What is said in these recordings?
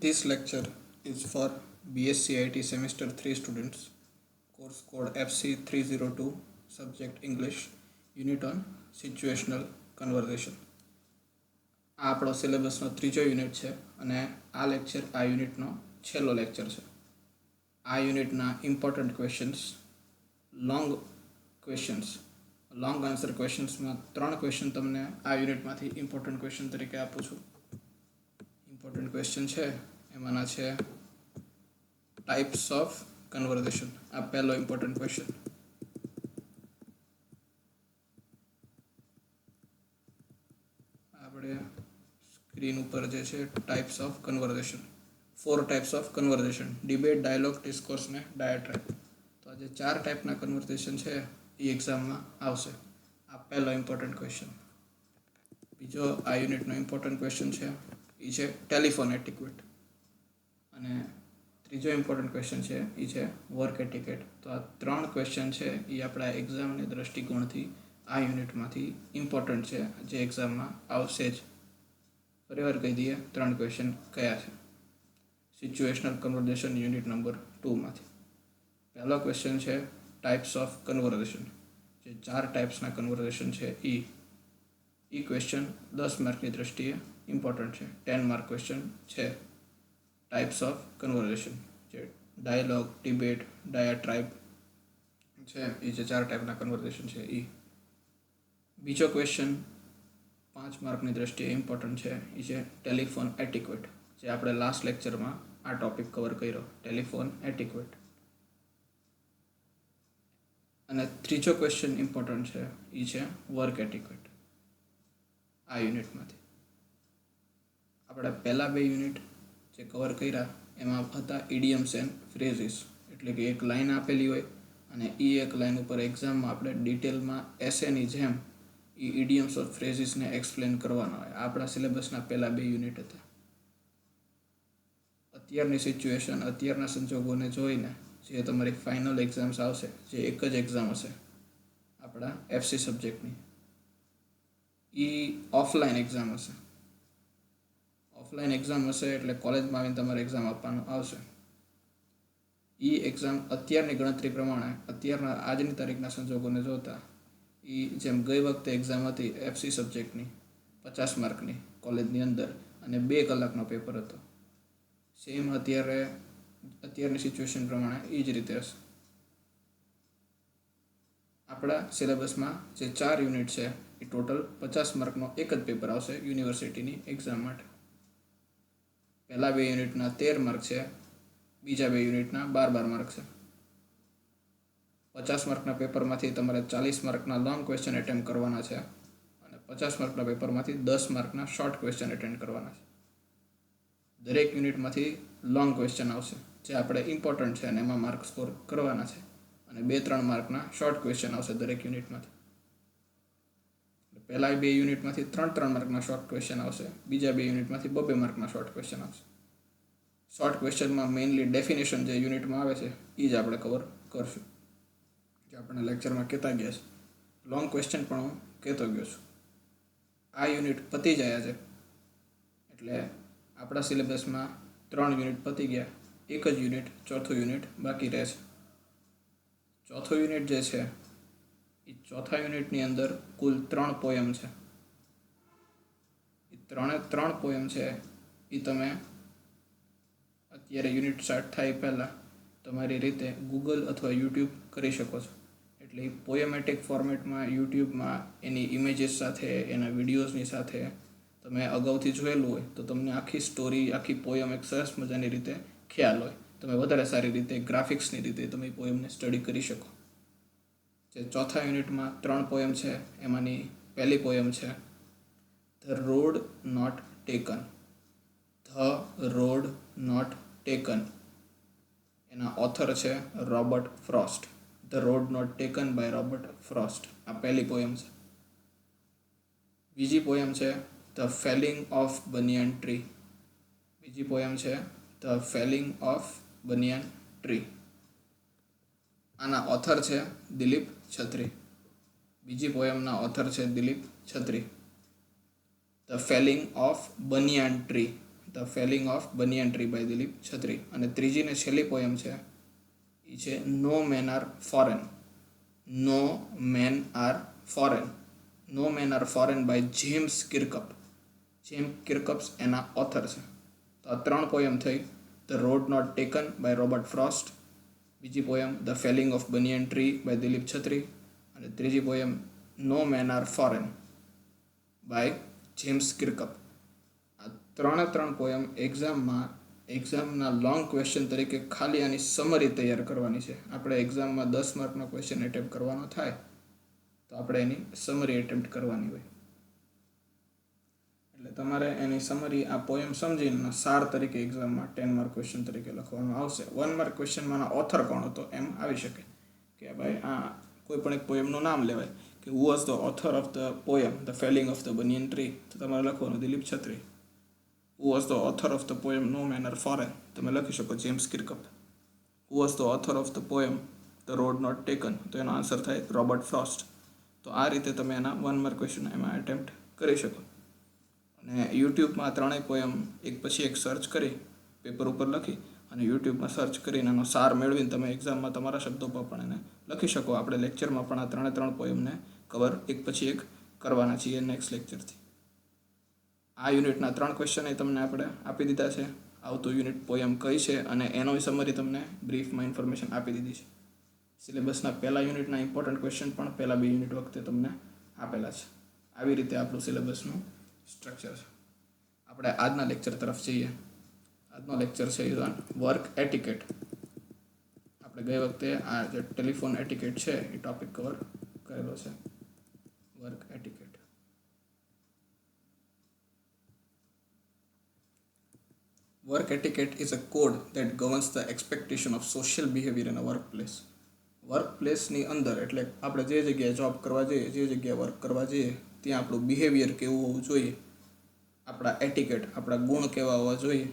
This lecture is for BSc IT Semester 3 students, course code FC302, subject English, unit on situational conversation. આ આપણો સિલેબસનો ત્રીજો unit છે અને આ લેક્ચર આ યુનિટનો છેલ્લો લેક્ચર છે. આ યુનિટના ઇમ્પોર્ટન્ટ ક્વેશ્ચન્સ, લોંગ આન્સર ક્વેશ્ચન્સમાં 3 ક્વેશ્ચન તમને આ યુનિટમાંથી ઇમ્પોર્ટન્ટ ક્વેશ્ચન તરીકે આપું છું. ઇમ્પોર્ટન્ટ ક્વેશ્ચન છે એમાંના છે ટાઈપ્સ ઓફ કન્વર્ઝેશન. આ પહેલો ઇમ્પોર્ટન્ટ ક્વેશ્ચન. આપણે સ્ક્રીન ઉપર જે છે types of conversation, 4 types of conversation: debate, dialogue, discourse ને ડાયાટ્રાઇબ. તો આ જે 4 ટાઈપના કન્વર્ઝેશન છે એ એક્ઝામમાં આવશે. આ પહેલો ઇમ્પોર્ટન્ટ ક્વેશ્ચન. બીજો આ યુનિટનો ઇમ્પોર્ટન્ટ ક્વેશ્ચન છે એ છે ટેલિફોન એટિક્વેટ. અને ત્રીજો ઇમ્પોર્ટન્ટ ક્વેશ્ચન છે એ છે વર્ક એટિકેટ. તો આ 3 ક્વેશ્ચન છે એ આપણા એક્ઝામની દ્રષ્ટિકોણથી આ યુનિટમાંથી ઇમ્પોર્ટન્ટ છે, જે એક્ઝામમાં આવશે જ. ફરીવાર કહી દઈએ 3 ક્વેશ્ચન કયા છે. સિચ્યુએશનલ કન્વર્ઝેશન યુનિટ નંબર 2માંથી પહેલો ક્વેશ્ચન છે ટાઈપ્સ ઓફ કન્વર્ઝેશન. જે 4 ટાઈપ્સના કન્વર્ઝેશન છે એ ક્વેશ્ચન 10 માર્કની દ્રષ્ટિએ ઇમ્પોર્ટન્ટ છે. 10 માર્ક ક્વેશ્ચન છે. ટાઈપ્સ ઓફ કન્વર્ઝેશન જે ડાયલોગ, ડિબેટ, ડાયાટ્રાઇબ છે, એ જે 4 ટાઈપના કન્વર્ઝેશન છે એ. બીજો ક્વેશ્ચન 5 માર્કની દ્રષ્ટિએ ઇમ્પોર્ટન્ટ છે એ છે ટેલિફોન એટિક્વેટ, જે આપણે લાસ્ટ લેક્ચરમાં આ ટોપિક કવર કર્યો, ટેલિફોન એટિક્વેટ. અને ત્રીજો ક્વેશ્ચન ઇમ્પોર્ટન્ટ છે એ છે વર્ક એટિક્વેટ આ યુનિટમાંથી. આપણે પહેલાં 2 યુનિટ જે કવર કર્યા એમાં હતા ઇડિયમ્સ એન્ડ ફ્રેઝિસ, એટલે કે એક લાઈન આપેલી હોય અને એ એક લાઈન ઉપર એક્ઝામમાં આપણે ડિટેલમાં એસેની જેમ એ ઇડિયમ્સ ઓફ ફ્રેઝિસને એક્સપ્લેન કરવાના હોય. આપણા સિલેબસના પહેલાં 2 યુનિટ હતા. અત્યારની સિચ્યુએશન, અત્યારના સંજોગોને જોઈને જે તમારી ફાઇનલ એક્ઝામ્સ આવશે, જે એક જ એક્ઝામ હશે આપણા એફસી સબ્જેક્ટની, એ ઓફલાઈન એક્ઝામ હશે. ઓફલાઈન એક્ઝામ હશે એટલે કોલેજમાં આવીને તમારે એક્ઝામ આપવાનું આવશે. એ એક્ઝામ અત્યારની ગણતરી પ્રમાણે, અત્યારના આજની તારીખના સંજોગોને જોતા, એ જેમ ગઈ વખતે એક્ઝામ હતી એફસી સબ્જેક્ટની 50 માર્કની કોલેજની અંદર અને 2 કલાકનો પેપર હતો, સેમ અત્યારની સિચ્યુએશન પ્રમાણે એ જ રીતે હશે. આપણા સિલેબસમાં જે 4 યુનિટ છે એ ટોટલ 50 માર્કનો એક જ પેપર આવશે યુનિવર્સિટીની એક્ઝામ માટે. પહેલા 2 યુનિટના 13 માર્ક છે, બીજા 2 યુનિટના 12 માર્ક છે. 50 માર્કના પેપરમાંથી તમારે 40 માર્કના લોંગ ક્વેશ્ચન એટેમ્પ કરવાના છે અને 50 માર્કના પેપરમાંથી 10 માર્કના શોર્ટ ક્વેશ્ચન એટેમ્પ કરવાના છે. દરેક યુનિટમાંથી લોંગ ક્વેશ્ચન આવશે જે આપણે ઇમ્પોર્ટન્ટ છે અને એમાં માર્ક સ્કોર કરવાના છે, અને 2-3 માર્કના શોર્ટ ક્વેશ્ચન આવશે દરેક યુનિટમાંથી. પહેલા 2 યુનિટમાંથી 3-3 માર્કના શોર્ટ ક્વેશ્ચન આવશે, બીજા 2 યુનિટમાંથી 2-2 માર્કના શોર્ટ ક્વેશ્ચન આવશે. શોર્ટ ક્વેશ્ચનમાં મેઇનલી ડેફિનેશન જે યુનિટમાં આવે છે એ જ આપણે કવર કરશું, જે આપણે લેક્ચરમાં કહેતા ગયા છે. લોંગ ક્વેશ્ચન પણ હું કહેતો ગયો છું. આ યુનિટ પતી જાય છે એટલે આપણા સિલેબસમાં 3 યુનિટ પતી ગયા. એક જ યુનિટ, ચોથું યુનિટ બાકી રહે છે. ચોથું યુનિટ જે છે એ ચોથા યુનિટની અંદર કુલ 3 પોયમ છે. એ 3 પોયમ છે એ તમે અત્યારે યુનિટ સ્ટાર્ટ થાય પહેલાં તમારી રીતે ગૂગલ અથવા યુટ્યુબ કરી શકો છો. એટલે એ પોયમેટિક ફોર્મેટમાં યુટ્યુબમાં એની ઇમેજીસ સાથે, એના વિડીયોઝની સાથે તમે અગાઉથી જોયેલું હોય તો તમને આખી સ્ટોરી, આખી પોયમ એક સરસ મજાની રીતે ખ્યાલ હોય. તમે વધારે સારી રીતે ગ્રાફિક્સની રીતે તમે એ પોયમને સ્ટડી કરી શકો. જે ચોથા યુનિટમાં 3 પોયમ છે એમાંની પહેલી પોયમ છે the road not taken. The road not taken. એના ઓથર છે Robert Frost. The road not taken by Robert Frost. આ પહેલી પોયમ છે. બીજી પોયમ છે the felling of banyan tree. બીજી પોયમ છે the felling of banyan tree. આના ઓથર છે દિલીપ છત્રી. બીજી પોયમના ઓથર છે Dilip Chhatri. The felling of banyan tree. The felling of banyan tree by Dilip છત્રી. અને ત્રીજી ને છેલ્લી પોયમ છે એ છે no men are foreign. No men are foreign. No men are foreign by James Kirkup. James Kirkup's એના ઓથર છે. તો આ 3 પોયમ થઈ. The road not taken by Robert Frost. બીજી poem the felling of banyan tree by Dilip છત્રી. અને ત્રીજી poem no men are foreign by James Kirkup. આ 3 પોયમ એક્ઝામના લોંગ ક્વેશ્ચન તરીકે ખાલી આની સમરી તૈયાર કરવાની છે. આપણે એક્ઝામમાં 10 માર્કનો ક્વેશ્ચન એટેમ્પ્ટ કરવાનો થાય તો આપણે એની સમરી એટેમ્પ્ટ કરવાની હોય. એટલે તમારે એની સમરી આ પોયમ સમજીને સાર તરીકે એક્ઝામમાં 10 માર્ક ક્વેશ્ચન તરીકે લખવામાં આવશે. 1 માર્ક ક્વેશ્ચનમાં ઓથર કોણ હતો એમ આવી શકે કે ભાઈ આ કોઈ પણ એક પોયમનું નામ લેવાય કે who was the author of the poem the felling of the banyan tree, તો તમારે લખવાનું Dilip Chitre. Who was the author of the poem no men are foreign, તમે લખી શકો James Kirkup. Who was the author of the poem the road not taken, તો એનો answer થાય Robert Frost. તો આ રીતે તમે એના 1 માર્ક ક્વેશ્ચન એમાં એટેમ્પ્ટ કરી શકો. અને યુટ્યુબમાં 3 પોયમ એક પછી એક સર્ચ કરી પેપર ઉપર લખી અને યુટ્યુબમાં સર્ચ કરીને એનો સાર મેળવીને તમે એક્ઝામમાં તમારા શબ્દો પર પણ એને લખી શકો. આપણે લેક્ચરમાં પણ આ 3 પોયમને કવર એક પછી એક કરવાના છીએ નેક્સ્ટ લેક્ચરથી. આ યુનિટના 3 ક્વેશ્ચન એ તમને આપણે આપી દીધા છે. આવતું યુનિટ પોયમ કઈ છે અને એનો સમરી તમને બ્રીફમાં ઇન્ફોર્મેશન આપી દીધી છે. સિલેબસના પહેલા યુનિટના ઇમ્પોર્ટન્ટ ક્વેશ્ચન પણ પહેલા 2 યુનિટ વખતે તમને આપેલા છે. આવી રીતે આપણું સિલેબસનું સ્ટ્રક્ચર છે. આપણે આજના લેક્ચર તરફ જઈએ. આજનો લેક્ચર છે વર્ક એટિકેટ. આપણે ગઈ વખતે આ જે ટેલિફોન એટિકેટ છે એ ટોપિક કવર કરેલો છે. Work etiquette. Work etiquette is a code that governs the expectation of social behavior in a workplace. વર્કપ્લેસની અંદર એટલે આપણે જે જગ્યાએ જોબ કરવા જઈએ, જે જગ્યાએ વર્ક કરવા જઈએ ત્યાં આપણું બિહેવિયર કેવું હોવું જોઈએ, આપણા એટિકેટ, આપણા ગુણ કેવા હોવા જોઈએ,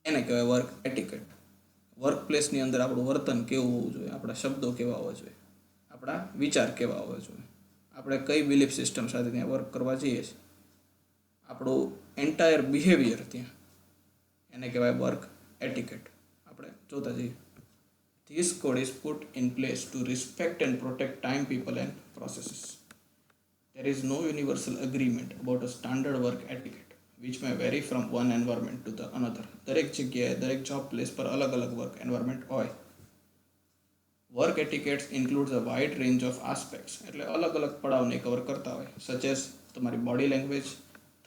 એને કહેવાય વર્ક એટિકેટ. વર્કપ્લેસની અંદર આપણું વર્તન કેવું હોવું જોઈએ, આપણા શબ્દો કેવા હોવા જોઈએ, આપણા વિચાર કેવા હોવા જોઈએ, આપણે કઈ બિલીફ સિસ્ટમ સાથે ત્યાં વર્ક કરવા જઈએ છીએ, આપણું એન્ટાયર બિહેવિયર ત્યાં, એને કહેવાય વર્ક એટિકેટ. આપણે જોતા જઈએ. This code is put in place to respect and protect time, people and processes. There is no universal agreement about a standard work etiquette, which may vary from one environment to the another. દરેક જગ્યાએ, દરેક job place પર અલગ અલગ work environment હોય. Work etiquettes includes a wide range of aspects, એટલે અલગ અલગ પડાવને કવર કરતા હોય. સચ એઝ તમારી બોડી લેંગ્વેજ,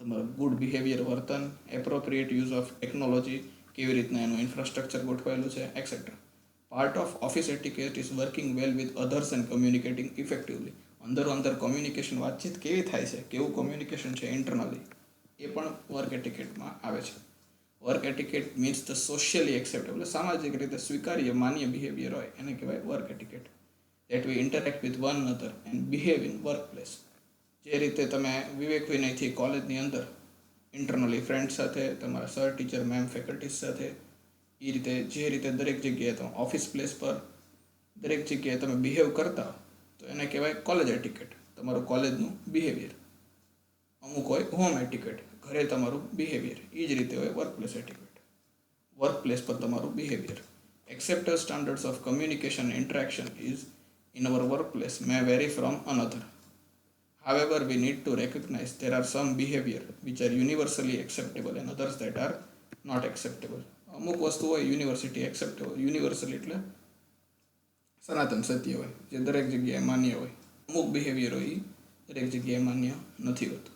તમારું ગુડ બિહેવિયર વર્તન, એપ્રોપ્રિએટ યુઝ ઓફ ટેકનોલોજી, કેવી રીતના એનું ઇન્ફ્રાસ્ટ્રક્ચર ગોઠવાયેલું છે, etcetera. Part of office etiquette is working well with others and communicating effectively. અંદર કોમ્યુનિકેશન, વાતચીત કેવી થાય છે, કેવું કોમ્યુનિકેશન છે ઇન્ટરનલી, એ પણ વર્ક એટિકેટમાં આવે છે. Work etiquette means the socially acceptable, સામાજિક રીતે સ્વીકાર્ય માન્ય બિહેવિયર હોય એને કહેવાય work etiquette. That we interact with one another and behave in work place. જે રીતે તમે વિવેક વિનયથી કોલેજની અંદર ઇન્ટરનલી ફ્રેન્ડ સાથે, તમારા સર, ટીચર, મેમ, ફેકલ્ટીઝ સાથે, એ રીતે જે રીતે દરેક જગ્યાએ તમે ઓફિસ પ્લેસ પર દરેક જગ્યાએ તમે બિહેવ કરતા હો તો એને કહેવાય કોલેજ એટિકેટ, તમારું કોલેજનું બિહેવિયર. અમુક હોય હોમ એટિકેટ, ઘરે તમારું બિહેવિયર. એ જ રીતે હોય વર્કપ્લેસ એટિકેટ, વર્કપ્લેસ પર તમારું behaviour. Accepted standards of communication interaction is in our workplace May very from another. However, we need to recognize there are some behavior which are universally acceptable and others that are not acceptable. અમુક વસ્તુ હોય university acceptable, universally એટલે સનાતન સત્ય હોય, જે દરેક જગ્યાએ માન્ય હોય. અમુક બિહેવિયર હોય એ દરેક જગ્યાએ માન્ય નથી હોતું.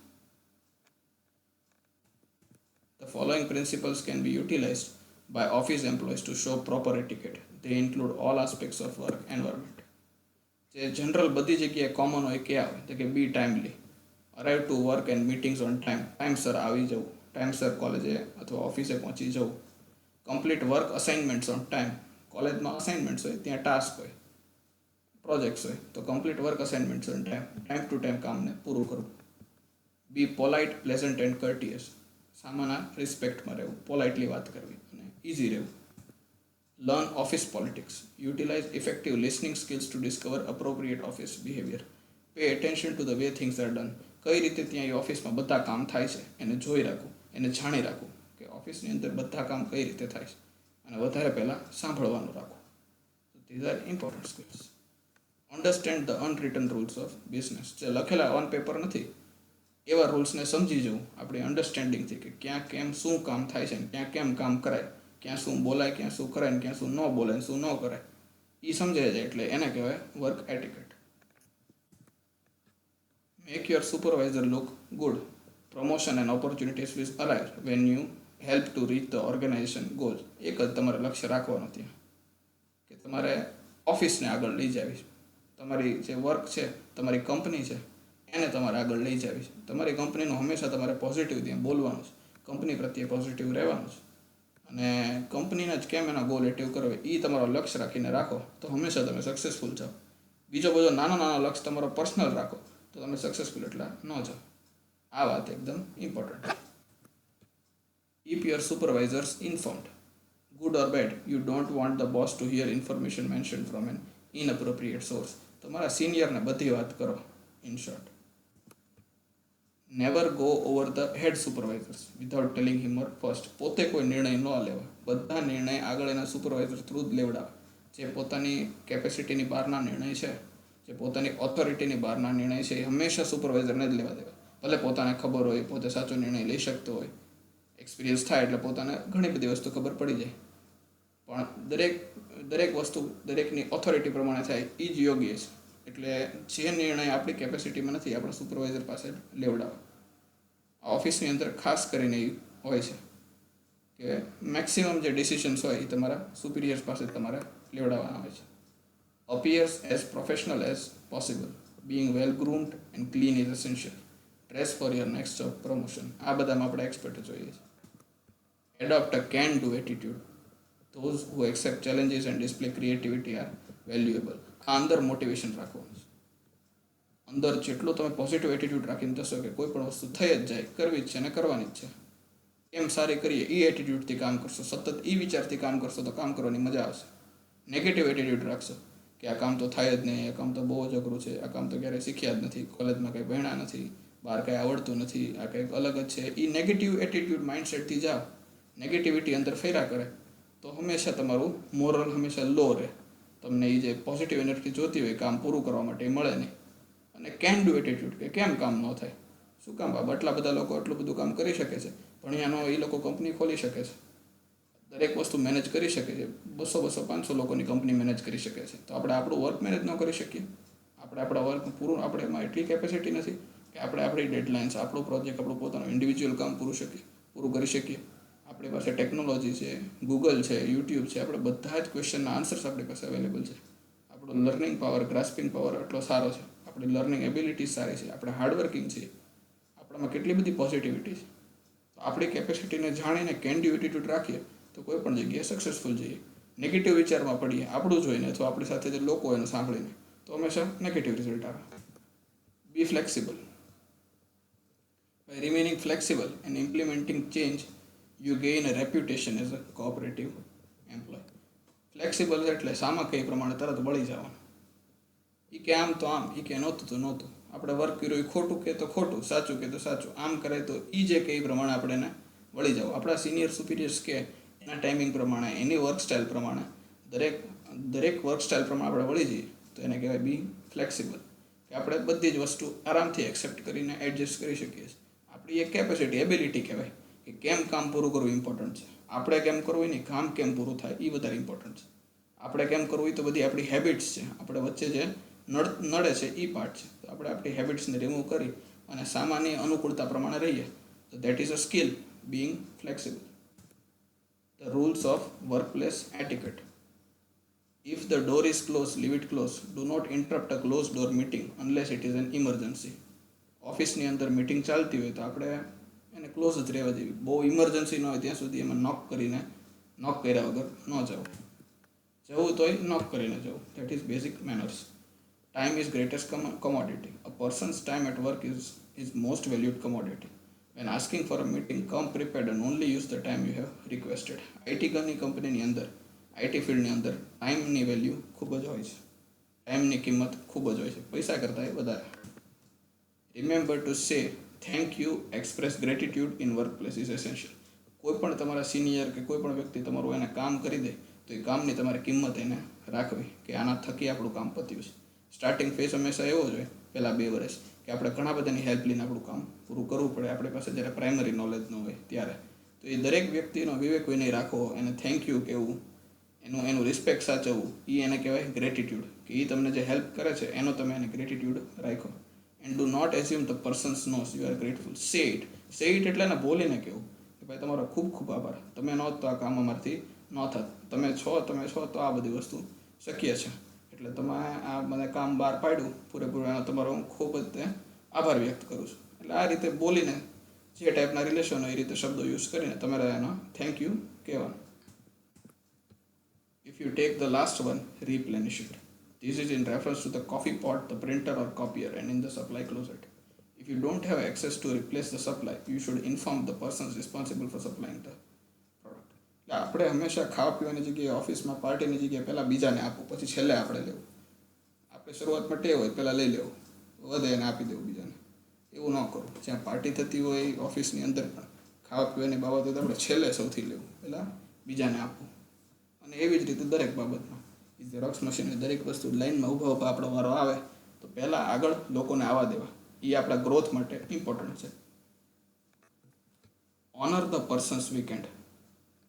The following principles can be utilized by office employees to show proper etiquette. They include all aspects of work environment. જે જનરલ બધી જગ્યાએ કોમન હોય ક્યાં હોય તો કે be timely, arrive to work and meetings on time, ટાઈમસર આવી જવું, ટાઈમસર કોલેજે અથવા ઓફિસે પહોંચી જવું. Complete work assignments on time, કોલેજમાં અસાઇનમેન્ટ્સ હોય, ત્યાં ટાસ્ક હોય, પ્રોજેક્ટ્સ હોય, તો complete work assignments on time, time to time કામને પૂરું કરવું. Be polite, pleasant and courteous, સામાના રિસ્પેક્ટમાં રહેવું, પોલાઇટલી વાત કરવી અને ઇઝી રહેવું. Learn office politics. Utilize effective listening skills to discover appropriate office behavior. Pay attention to the way things are done. કઈ રીતે ત્યાં એ ઓફિસમાં બધા કામ થાય છે એને જોઈ રાખવું, એને જાણી રાખવું કે ઓફિસની અંદર બધા કામ કઈ રીતે થાય છે, અને વધારે પહેલાં સાંભળવાનું રાખવું. These are important skills. Understand the unwritten rules of business. જે લખેલા ઓન પેપર નથી એવા રૂલ્સને સમજી જવું આપણી અન્ડરસ્ટેન્ડિંગથી, કે ક્યાં કેમ શું કામ થાય છે, ને ક્યાં કેમ કામ કરાય, ક્યાં શું બોલાય, ક્યાં શું કરાય, ને ક્યાં શું ન બોલાય, શું ન કરાય, એ સમજાય જાય એટલે એને કહેવાય work etiquette. Make your supervisor look good. Promotion and opportunities will arrive when you help to reach the organization goal. એક જ તમારે લક્ષ્ય રાખવાનું ત્યાં, કે તમારે ઓફિસને આગળ લઈ જાવી છે, તમારી જે વર્ક છે, તમારી કંપની છે, એને તમારે આગળ લઈ જાવી છે. તમારી કંપનીનું હંમેશા તમારે પોઝિટિવ ત્યાં બોલવાનું છે, કંપની પ્રત્યે પોઝિટિવ રહેવાનું છે, અને કંપનીને જ કેમ એના ગોલ એટીવ કરવો એ તમારો લક્ષ્ય રાખીને રાખો તો હંમેશા તમે સક્સેસફુલ જાઓ. બીજો બધો નાનો લક્ષ્ય તમારો પર્સનલ રાખો તો તમે સક્સેસફુલ એટલા ન જાઓ. આ વાત એકદમ important. Keep your supervisors informed. Good or bad, you don't want the boss to hear information mention from an inappropriate source. તમારા સિનિયરને બધી વાત કરો. In short, never go over the head supervisors without telling him or first. પોતે કોઈ નિર્ણય ન લેવા, બધા નિર્ણય આગળ એના સુપરવાઇઝર થ્રુ જ લેવડાવે. જે પોતાની કેપેસિટીની બહારના નિર્ણય છે, જે પોતાની ઓથોરિટીની બહારના નિર્ણય છે, એ હંમેશા સુપરવાઇઝરને જ લેવા દેવા. ભલે પોતાને ખબર હોય, પોતે સાચો નિર્ણય લઈ શકતો હોય, એક્સપિરિયન્સ થાય એટલે પોતાને ઘણી બધી વસ્તુ ખબર પડી જાય, પણ દરેક વસ્તુ દરેકની ઓથોરિટી પ્રમાણે થાય એ જ યોગ્ય છે. એટલે જે નિર્ણય આપણી કેપેસિટીમાં નથી આપણા સુપરવાઇઝર પાસે લેવડાવે. ઓફિસની અંદર ખાસ કરીને એ હોય છે કે મેક્સિમમ જે ડિસિશન્સ હોય એ તમારા સુપિરિયર્સ પાસે તમારે લેવડાવવાના હોય છે. Appears as professional as possible. Being well groomed and clean is essential. Dress for your next job promotion. આ બધામાં આપણે એક્સપર્ટ જોઈએ છે. Adopt a can do attitude. Those who accept challenges and display creativity are valuable. આ અંદર motivation રાખવાનું છે. અંદર જેટલું તમે પોઝિટિવ એટીટ્યુડ રાખીને થશો કે કોઈ પણ વસ્તુ થઈ જ જાય, કરવી જ છે અને કરવાની જ છે, એમ સારી કરીએ એ એટીટ્યૂડથી કામ કરશો, સતત એ વિચારથી કામ કરશો તો કામ કરવાની મજા આવશે. નેગેટિવ એટીટ્યૂડ રાખશો કે આ કામ તો થાય જ નહીં, આ કામ તો બહુ જ અઘરું છે, આ કામ તો ક્યારેય શીખ્યા જ નથી, કોલેજમાં કંઈ ભણ્યા નથી, બહાર કંઈ આવડતું નથી, આ કંઈક અલગ જ છે, એ નેગેટિવ એટીટ્યૂડ માઇન્ડસેટથી જાઓ, નેગેટિવિટી અંદર ફેરા કરે તો હંમેશા તમારું મોરલ હંમેશા લો રહે. તમને એ જે પોઝિટિવ એનર્જી જોતી હોય કામ પૂરું કરવા માટે એ મળે નહીં. અને કેન ડુ એટીટ્યૂડ, કે કેમ કામ ન થાય, શું કામ બાબા આટલા બધા લોકો આટલું બધું કામ કરી શકે છે, ભણ્યાનો એ લોકો કંપની ખોલી શકે છે, દરેક વસ્તુ મેનેજ કરી શકે છે, 200 500 લોકોની કંપની મેનેજ કરી શકે છે, તો આપણે આપણું વર્ક મેનેજ ન કરી શકીએ? આપણે આપણા વર્ક પૂરું, આપણે એમાં એટલી કેપેસિટી નથી કે આપણે આપણી ડેડલાઇન્સ, આપણો પ્રોજેક્ટ, આપણું પોતાનું ઇન્ડિવિજ્યુઅલ કામ પૂરું કરી શકીએ. આપણી પાસે ટેકનોલોજી છે, ગૂગલ છે, યુટ્યુબ છે, આપણે બધા જ ક્વેશ્ચનના આન્સર્સ આપણી પાસે અવેલેબલ છે. આપણો લર્નિંગ પાવર, ગ્રાસ્પિંગ પાવર એટલો સારો છે, આપણી લર્નિંગ એબિલિટીઝ સારી છે, આપણે હાર્ડવર્કિંગ છીએ, આપણામાં કેટલી બધી પોઝિટિવિટી છે. તો આપણી કેપેસિટીને જાણીને કેન્ડી એટીટ્યૂડ રાખીએ તો કોઈ પણ જગ્યાએ સક્સેસફુલ જઈએ. નેગેટિવ વિચારમાં પડીએ આપણું જોઈને અથવા આપણી સાથે જે લોકો એને સાંભળીને તો હંમેશા નેગેટિવ રિઝલ્ટ આવે. Be flexible. By remaining flexible and implementing change you gain a reputation as a cooperative employee. Flexible એટલે સામા કહે પ્રમાણે તરત વળી જવાનું. એ કે આમ તો આમ, એ કે નહોતું તો નહોતું, આપણે વર્ક કર્યું એ ખોટું કે તો ખોટું, સાચું કે તો સાચું, આમ કરે તો એ જે કે એ પ્રમાણે આપણે એને વળી જાવ. આપણા સિનિયર સુપિરિયર્સ કે એના ટાઈમિંગ પ્રમાણે, એની વર્ક સ્ટાઇલ પ્રમાણે, દરેક વર્ક સ્ટાઇલ પ્રમાણે આપણે વળી જઈએ તો એને કહેવાય બી ફ્લેક્સિબલ. કે આપણે બધી જ વસ્તુ આરામથી એક્સેપ્ટ કરીને એડજસ્ટ કરી શકીએ છીએ. આપણી એક કેપેસિટી, એબિલિટી કહેવાય કે કેમ કામ પૂરું કરવું ઇમ્પોર્ટન્ટ છે. આપણે કેમ કરવું નહીં, કામ કેમ પૂરું થાય એ વધારે ઇમ્પોર્ટન્ટ છે. આપણે કેમ કરવું તો બધી આપણી હેબિટ્સ છે, આપણે વચ્ચે જે નડે છે એ પાર્ટ છે. તો આપણે આપણી હેબિટ્સને રિમૂવ કરી અને સામાન્ય અનુકૂળતા પ્રમાણે રહીએ તો that is a skill, being flexible. The rules of workplace etiquette. If the door is closed, leave it closed. Do not interrupt a closed door meeting unless it is an emergency. ઓફિસની અંદર meeting ચાલતી હોય તો આપણે એને close જ રહેવા દેવી. બહુ ઇમરજન્સી ન હોય ત્યાં સુધી એમાં નોક કર્યા વગર ન જવું. જવું તોય નોક કરીને જવું. That is basic manners. Time is greatest commodity. A person's time at work is most valued commodity. When asking for a meeting, come prepared and only use the time you have requested. IT કંપનીની અંદર, IT ફિલ્ડની અંદર ટાઈમની value ખૂબ જ હોય છે. ટાઈમની કિંમત ખૂબ જ હોય છે, પૈસા કરતાં એ વધારે. Remember to say thank you express gratitude in work place is essential. કોઈ પણ તમારા સિનિયર કે કોઈ પણ વ્યક્તિ તમારું એને કામ કરી દે તો એ કામની તમારે કિંમત એને રાખવી કે આના થકી આપણું કામ પત્યું છે. સ્ટાર્ટિંગ ફેઝ હંમેશા એવો જ હોય પહેલાં 2 વર્ષ કે આપણે ઘણા બધાની હેલ્પ લઈને આપણું કામ પૂરું કરવું પડે આપણી પાસે જ્યારે પ્રાઇમરી નોલેજ ન હોય ત્યારે. તો એ દરેક વ્યક્તિનો વિવેક વિનય રાખવો, એને થેન્ક યુ કહેવું, એનું રિસ્પેક્ટ સાચવવું, એ એને કહેવાય ગ્રેટિટ્યુડ. કે એ તમને જે હેલ્પ કરે છે એનો તમે એને ગ્રેટિટ્યુડ રાખો. And do not assume the persons knows you are grateful. Say it એટલે એને બોલીને કહેવું કે ભાઈ તમારો ખૂબ ખૂબ આભાર, તમે ન હોત તો આ કામ અમારથી ન થાત, તમે છો તો આ બધી વસ્તુ શક્ય છે, એટલે તમે આ મને કામ બહાર પાડ્યું પૂરેપૂરું, એનો તમારો હું ખૂબ જ તે આભાર વ્યક્ત કરું છું. એટલે આ રીતે બોલીને જે ટાઈપના રિલેશન હોય એ રીતે શબ્દો યુઝ કરીને તમારે એનો થેન્ક યુ કહેવાનું. If you take the last one, replenish it. This is in reference to the coffee pot, the printer or copier, and in the supply closet. If you don't have access to replace the supply, you should inform the persons responsible for supplying the product. આપણે હંમેશા ખાવા પીવાની જગ્યાએ, ઓફિસમાં પાર્ટીની જગ્યાએ પહેલાં બીજાને આપવું, પછી છેલ્લે આપણે લેવું. આપણે શરૂઆતમાં ટેવ હોય પહેલાં લઈ લેવું, વધે એને આપી દેવું બીજાને. એવું ન કરવું. જ્યાં પાર્ટી થતી હોય ઓફિસની અંદર પણ ખાવા પીવાની બાબત હોય તો આપણે છેલ્લે સૌથી લેવું, પહેલાં બીજાને આપવું. અને એવી જ રીતે દરેક બાબતમાં ઝેરોક્સ મશીનની દરેક વસ્તુ લાઇનમાં ઊભા આપણો વારો આવે તો પહેલાં આગળ લોકોને આવવા દેવા. એ આપણા ગ્રોથ માટે ઇમ્પોર્ટન્ટ છે. Honour the persons weekend.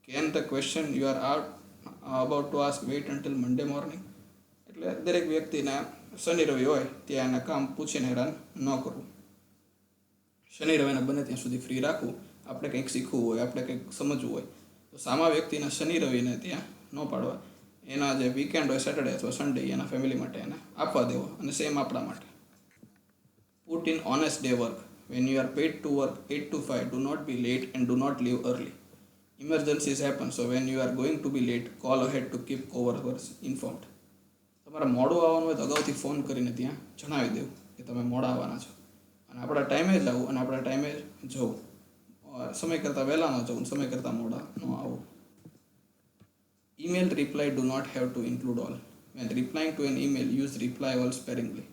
Can the question you are about to ask wait until Monday morning. એટલે દરેક વ્યક્તિને શનિ રવિ હોય ત્યાં એના કામ પૂછીને હેરાન ન કરવું. શનિ રવિને બને ત્યાં સુધી ફ્રી રાખવું. આપણે કંઈક શીખવું હોય, આપણે કંઈક સમજવું હોય તો સામા વ્યક્તિના શનિ રવિને ત્યાં ન પાડવા. એના જે વીકેન્ડ હોય સેટરડે અથવા સન્ડે એના ફેમિલી માટે એને આપવા દેવો. અને સેમ આપણા માટે. Put in honest day work. When you are paid to work 8 to 5, do not be late and do not leave early. Emergencies happen, so when you are going to be late, call ahead to keep coworkers informed. તમારે મોડું આવવાનું હોય તો અગાઉથી phone કરીને ત્યાં જણાવી દેવું કે તમે મોડા આવવાના છો, અને આપણા ટાઈમે જ આવું અને આપણા ટાઈમે જ જવું. સમય કરતાં વહેલા ન જવું, સમય કરતાં મોડા ન આવવું. Email reply do not have to include all. When replying to an email, use reply all sparingly.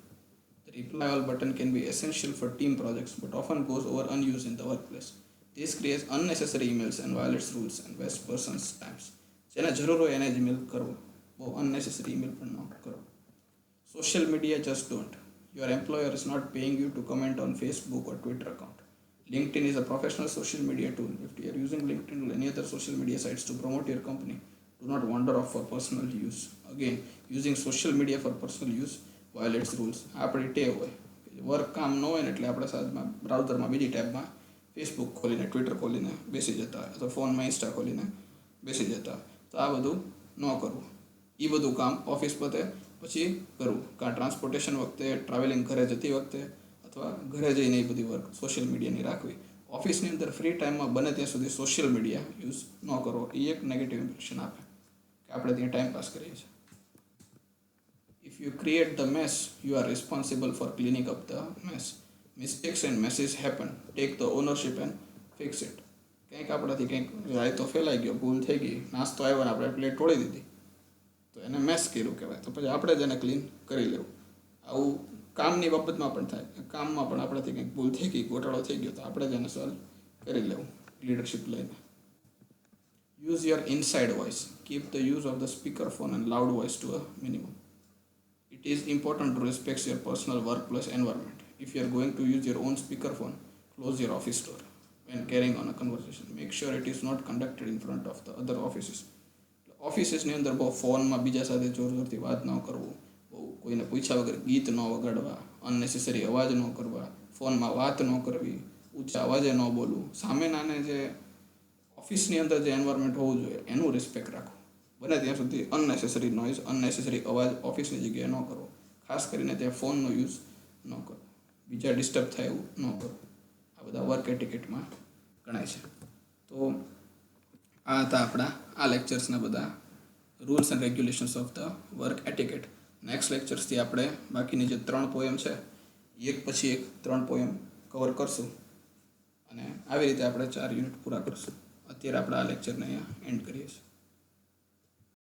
The reply all button can be essential for team projects but often goes over unused in the workplace. This creates unnecessary emails and violates rules and wastes person's times. જેને જરૂર હોય એને જ email કરવો, બહુ unnecessary email પણ ન કરો. Social media just don't. Your employer is not paying you to comment on Facebook or Twitter account. LinkedIn is a professional social media tool. If you are using LinkedIn or any other social media sites to promote your company, do not wander off for personal use. Again, using social media for personal use violates rules. આપણી ટેવ હોય work કામ ન હોય ને એટલે આપણે સાદમાં બ્રાઉઝરમાં બીજી ટેબમાં ફેસબુક ખોલીને ટ્વિટર ખોલીને બેસી જતા હોય અથવા ફોનમાં ઇન્સ્ટા ખોલીને બેસી જતા હોય. તો આ બધું ન કરવું. એ બધું કામ ઓફિસ પતે પછી કરવું. કાં ટ્રાન્સપોર્ટેશન વખતે, ટ્રાવેલિંગ ઘરે જતી વખતે અથવા ઘરે જઈને એ બધી વર્ક સોશિયલ મીડિયાની રાખવી. ઓફિસની અંદર ફ્રી ટાઈમમાં બને ત્યાં સુધી સોશિયલ મીડિયા યુઝ ન કરવો. એ એક નેગેટિવ ઇમ્પ્રેશન આપે કે આપણે ત્યાં ટાઈમ પાસ કરીએ છીએ. If you create the mess, you are responsible for cleaning up the mess. Mistakes and messes happen. Take the ownership and fix it. કંઈક આપણાથી કંઈક રાયતો ફેલાઈ ગયો, ભૂલ થઈ ગઈ, નાસ્તો આવ્યો ને આપણે પ્લેટ તોડી દીધી તો એને મેસ કર્યું કહેવાય. તો પછી આપણે જ એને ક્લીન કરી લેવું. આવું કામની બાબતમાં પણ થાય. કામમાં પણ આપણાથી કંઈક ભૂલ થઈ ગઈ, ગોટાળો થઈ ગયો તો આપણે જ એને સોલ્વ કરી લેવું લીડરશિપ લઈને. Use your inside voice. Keep the use of the speaker phone and loud voice to a minimum. It is important to respect your personal workplace environment. If you are going to use your own speaker phone, close your office door when carrying on a conversation. Make sure it is not conducted in front of the other offices. ઓફિસીસની અંદર બહુ ફોનમાં બીજા સાથે જોર જોરથી વાત ન કરવું, બહુ કોઈને પૂછ્યા વગર ગીત ન વગાડવા, અનનેસેસરી અવાજ ન કરવા, ફોનમાં વાત ન કરવી, ઊંચા અવાજે ન બોલવું. સામેનાને જે ઓફિસની અંદર જે એન્વાયરમેન્ટ હોવું જોઈએ એનું રિસ્પેક્ટ રાખવું. બને ત્યાં સુધી અનનેસેસરી નોઇઝ, અનનેસેસરી અવાજ ઓફિસની જગ્યાએ ન કરવો. ખાસ કરીને ત્યાં ફોનનો યુઝ ન કરવો, બીજા ડિસ્ટર્બ થાય એવું ન કરવું. આ બધા વર્ક એટિકેટમાં ગણાય છે. તો આ હતા આપણા આ લેક્ચર્સના બધા rules and regulations of the work etiquette. Next લેક્ચર્સથી આપણે બાકીની જે 3 પોયમ છે એક પછી એક 3 પોયમ કવર કરશું અને આવી રીતે આપણે 4 યુનિટ પૂરા કરશું. અત્યારે આપણે આ લેક્ચરને અહીંયા એન્ડ કરીએ છીએ.